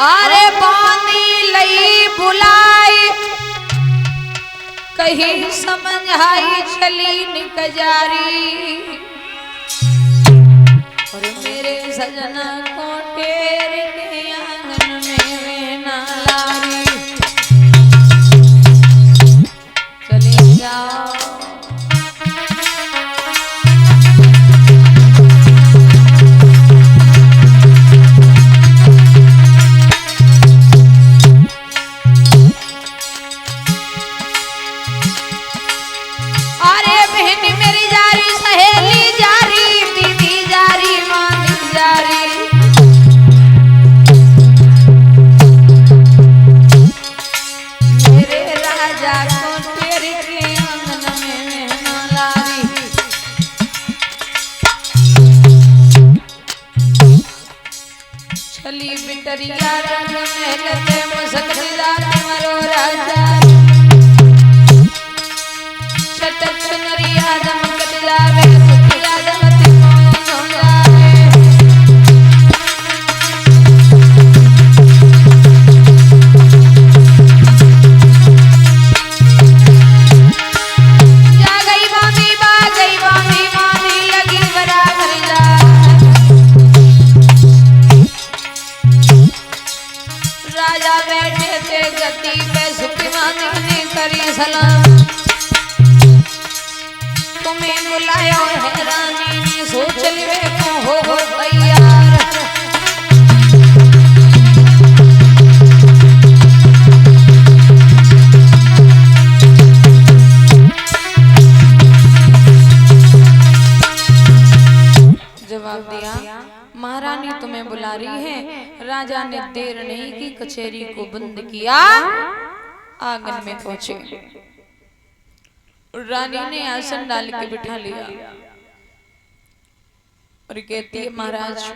अरे बानी लई बुलाई कहीं समझाई चली निकजारी और मेरे सजना को टेर के आंगन में ना लारी चले जाओ। बिटरिया रंग में लगे मुस्कुरात मरो राजा छटक सुनरिया दमकत जावे सुखिया दमती मोह जावे जा गई बांधी लगी बराबर जा राजा बैठे थे गति पे सुखिमानी ने करी सलाम तुम्हें बुलाया है रानी ने सोच लिवे को हो तैयार जवाब दिया महारानी तुम्हें बुला रही है। राजा ने देर नहीं की कचहरी को बंद किया आंगन में पहुंचे रानी ने आसन डाल के बिठा लिया और कहती है महाराज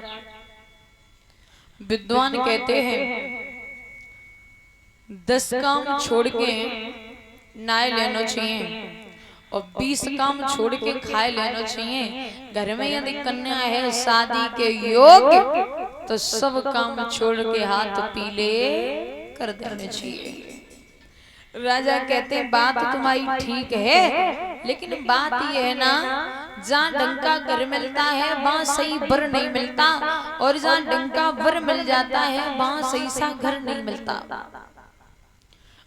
विद्वान कहते हैं 10 काम छोड़ के नहाए लेना चाहिए और 20 काम छोड़ के खाए लेना चाहिए। घर में यदि कन्या है शादी के योग्य तो सब काम छोड़ के हाथ पीले कर देने चाहिए। राजा कहते हैं बात तुम्हारी ठीक है लेकिन बात यह है ना जहाँ डंका घर मिलता है वहाँ सही वर नहीं मिलता और जहाँ डंका वर मिल जाता है वहाँ सही सा घर नहीं मिलता।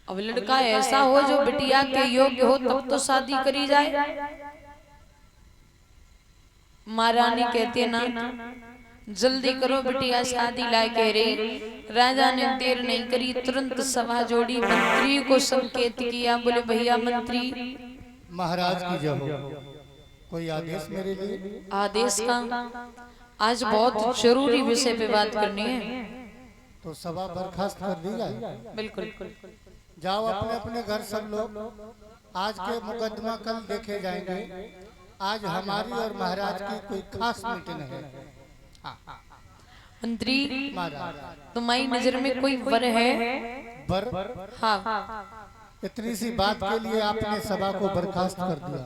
अब लड़का ऐसा हो जो बिटिया के योग्य हो तब तो शादी करी जाए। महारानी कहती है ना जल्दी करो बिटिया शादी ला कह रही। राजा ने देर नहीं करी तुरंत सभा जोड़ी मंत्री को संकेत किया बोले भैया मंत्री महाराज की जय हो कोई आदेश मेरे लिए। आदेश का आज बहुत जरूरी विषय पे बात करनी है तो सभा बर्खास्त कर दी जाए। बिल्कुल जाओ अपने अपने घर सब लोग आज के मुकदमा कल देखे जाएंगे। आज हमारी और महाराज की कोई खास मीटिंग है। मंत्री तुम्हारी नजर में कोई वर है? वर? हाँ इतनी सी बात के लिए आपने सभा को बर्खास्त कर दिया।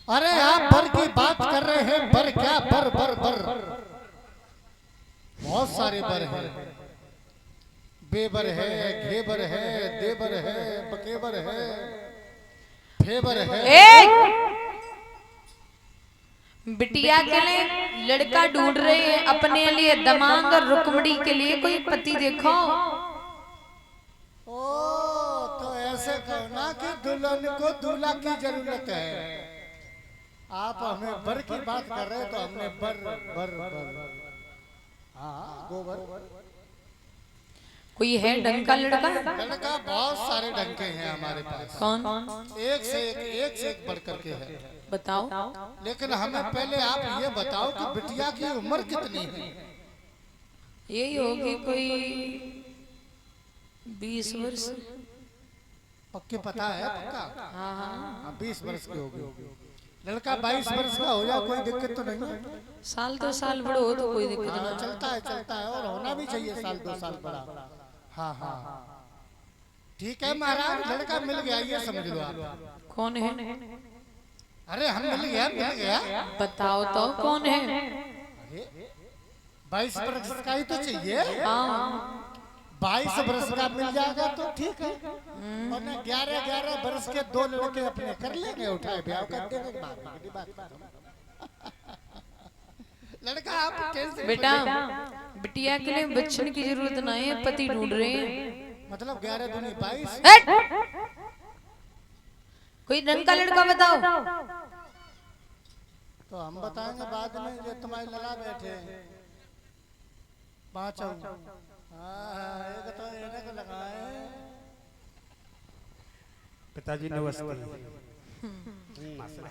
अरे आप वर की बात कर रहे हैं वर क्या वर वर वर बहुत सारे वर हैं। बेबर है घेबर है देबर है बकेबर है फेबर है। बिटिया के लिए लड़का ढूंढ रहे हैं अपने लिए दमांग और रुकमड़ी के लिए कोई पति देखो। ओ तो ऐसे कहना कि दुल्हन को दूल्हा की जरूरत है। आप हमें बर की बात कर रहे तो हमने बर बर बर हाँ गोबर। कोई है ढंग का लड़का? लड़का बहुत सारे ढंग के हैं हमारे पास। कौन? एक से एक बढ़ करके है। बताओ। लेकिन हमें पहले आप ये बताओ कि बिटिया की उम्र कितनी है? यही होगी कोई 20 वर्ष। पक्के पता है? पक्का? हाँ हाँ 20 वर्ष की होगी। लड़का 22 वर्ष का हो जाए कोई दिक्कत तो नहीं है। साल 2 साल बड़ो हो तो कोई दिक्कत नहीं। चलता है और होना भी चाहिए साल 2 साल बड़ा। हाँ हाँ ठीक है महाराज लड़का मिल गया ये समझ लो आप। कौन है? अरे हम मिल गया। बताओ तो कौन है? 22 वर्ष का ही तो चाहिए। हाँ 22 वर्ष का मिल जाएगा तो ठीक है, और ना 11 वर्ष के 2 लड़के अपने कर लेंगे, उठाए ब्याह कर देंगे, बात बात। लड़का आप कैसे बेटा, बिटिया के लिए बच्चन की जरूरत नहीं है, पति ढूंढ रहे हैं। मतलब 11 दूनी 22। हट! कोई ढंग का लड़का बताओ। तो हम बताएंगे बाद में, जो तुम्हारे लला बैठे पांचों। हाँ एक तो इन्हें को लगाए। पिताजी नमस्ते।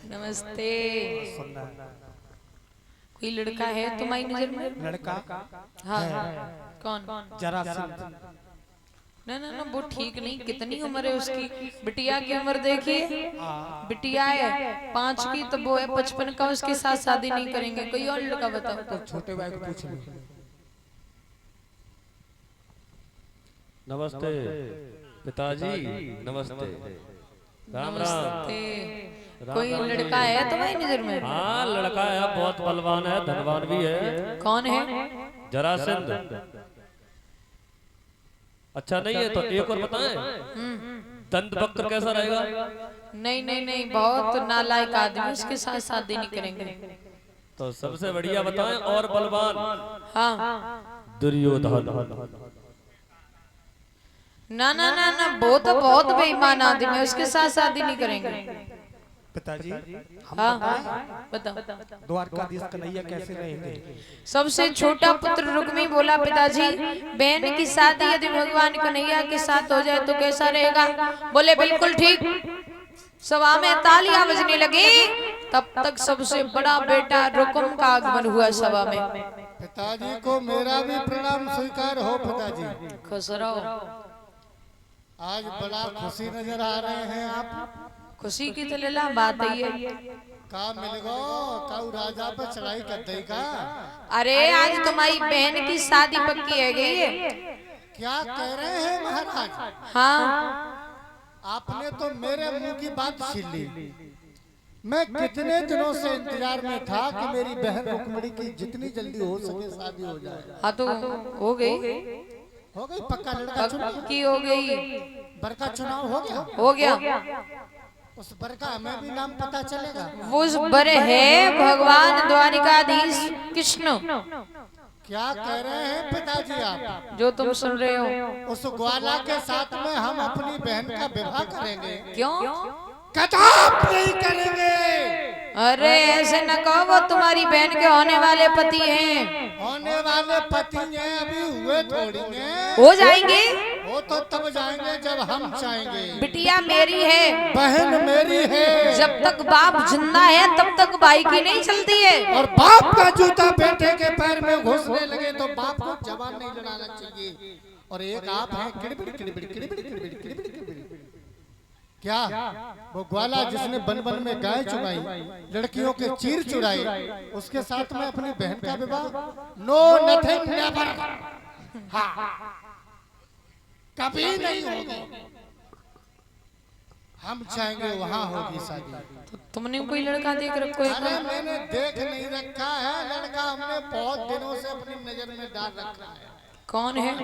नमस्ते। कोई लड़का है तुम्हारी नजर में? लड़का हाँ कौन? जरासंध। ना ना ना वो ठीक नहीं। कितनी उम्र है उसकी? बिटिया की उम्र देखिए, बिटिया है 5 की तो वो है 55 का, उसके साथ शादी नहीं करेंगे। कोई और लड़का बताओ। तो छोटे भाई को पूछ लो। नमस्ते पिताजी, नमस्ते। राम राम। नमस्ते। कोई लड़का है तुम्हारी नजर में? हाँ लड़का है, बहुत बलवान है, धनवान भी है। कौन है? जरासंध। अच्छा नहीं है तो एक और बताएं, दंत वक्र कैसा रहेगा? नहीं नहीं नहीं, बहुत नालायक आदमी, उसके साथ शादी नहीं करेंगे। तो सबसे बढ़िया बताएं और बलवान। हाँ दुर्योधन। ना ना ना ना, वो तो बहुत बेईमान आदमी है, उसके साथ शादी नहीं करेंगे। पिताजी हाँ बताओ। द्वारकाधीश कन्हैया कैसे रहेंगे? सबसे छोटा पुत्र रुक्मी बोला, पिताजी बहन की शादी यदि भगवान कन्हैया के साथ हो जाए तो कैसा रहेगा? बोले बिल्कुल ठीक। सभा में तालियां बजने लगी, तब तक सबसे बड़ा बेटा रुकुम का आगमन हुआ सभा में। पिताजी को मेरा भी प्रणाम स्वीकार हो। पिताजी खुश रहो। आज बड़ा खुशी नजर आ रहे हैं आप। खुशी की तो लेला बात ही है। का मिल गो काऊ राजा पर चढ़ाई कर देगा। अरे आज तुम्हारी बहन की शादी पक्की है गई है। क्या कह रहे हैं महाराज? हाँ आपने तो मेरे मुंह की बात छीन ली। मैं कितने दिनों से इंतजार में था कि मेरी बहन रुक्मिणी की जितनी जल्दी हो सके शादी हो जाए। हाँ तो हो गई। हो गई पक्का लड़का चुनाव पक्की हो गई। बरका चुनाव हो गया। हो गया। उस बरका हमें भी नाम पता चलेगा। वो उस बड़े है भगवान द्वारिकाधीश कृष्ण। क्या कह रहे हैं पिताजी आप? जो तुम सुन रहे हो। उस ग्वाला के साथ में हम अपनी बहन का विवाह करेंगे। क्यों? कदाप नहीं करेंगे। अरे ऐसे न कहो, वो तुम्हारी बहन के होने वाले पति हैं। होने वाले पति हैं, अभी हुए थोड़ी हैं। हो जाएंगे। वो तो तब जाएंगे जब हम चाहेंगे। बिटिया मेरी है, बहन मेरी है। जब तक बाप जिंदा है तब तक भाई की नहीं चलती है। और बाप का जूता बेटे के पैर में घुसने लगे तो बाप को जवान नहीं लड़ाना चाहिए। और एक आप हैं किड़बिड़ किड़बिड़ किड़बिड़ किड़बिड़ किड़बिड़ किड़बिड़। क्या वो ग्वाला जिसने बन बन में गाय चुराई, लड़कियों के चीर चुराई, उसके साथ में अपनी बहन का विवाह? No nothing never. हाँ कभी नहीं होगी। हम चाहेंगे वहाँ होगी शादी। तो तुमने कोई लड़का देख रखो है? अरे मैंने देख नहीं रखा है लड़का, हमने बहुत दिनों से अपनी नजर में डाल रखा है। कौन है?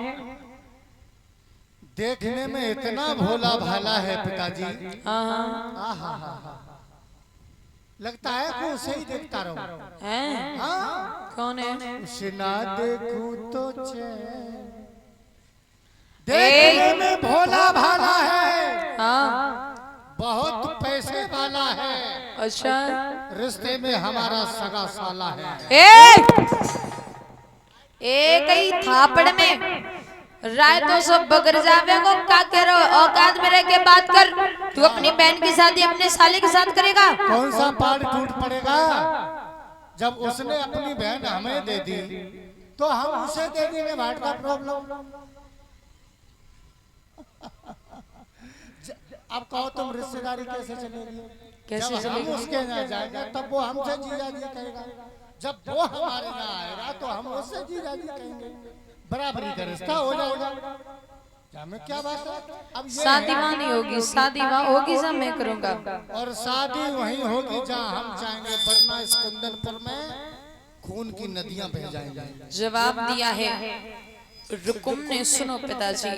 देखने में इतना भोला भाला है पिताजी। हाँ लगता है कि उसे ही देखता रहूं। हैं? हाँ कौन है? उसे ना देखूं तो चैन। देखने में भोला भाला है, हाँ बहुत पैसे वाला है। अच्छा रिश्ते में हमारा सगा साला है। एक ही थापड़ में राय तो सब बगर जावे को क्या कह रहे हो? औकात में रह के बात कर। तू अपनी बहन की शादी अपने साले के साथ करेगा? कौन सा पार टूट पड़ेगा? जब उसने अपनी बहन हमें दे दी तो हम उसे दे देंगे। व्हाट का प्रॉब्लम? अब कहो तुम रिश्तेदारी कैसे चलेगी? कैसे जब हम चलेगी? उसके यहाँ जाएंगे तब वो हमसे जीजा जी कहेगा, जब वो हमारे यहाँ आएगा तो हम उससे जीजा जी कहेंगे। बराबरी का रिश्ता हो जाएगा। हमें क्या बात है? अब ये शादी वहाँ नहीं होगी, शादी वहाँ होगी जब मैं करूँगा। और शादी वहीं होगी जहाँ हम चाहेंगे, वरना इस कुंदनपुर में खून की नदियां बह जाएंगी। जवाब दिया है रुकुम ने, सुनो पिताजी।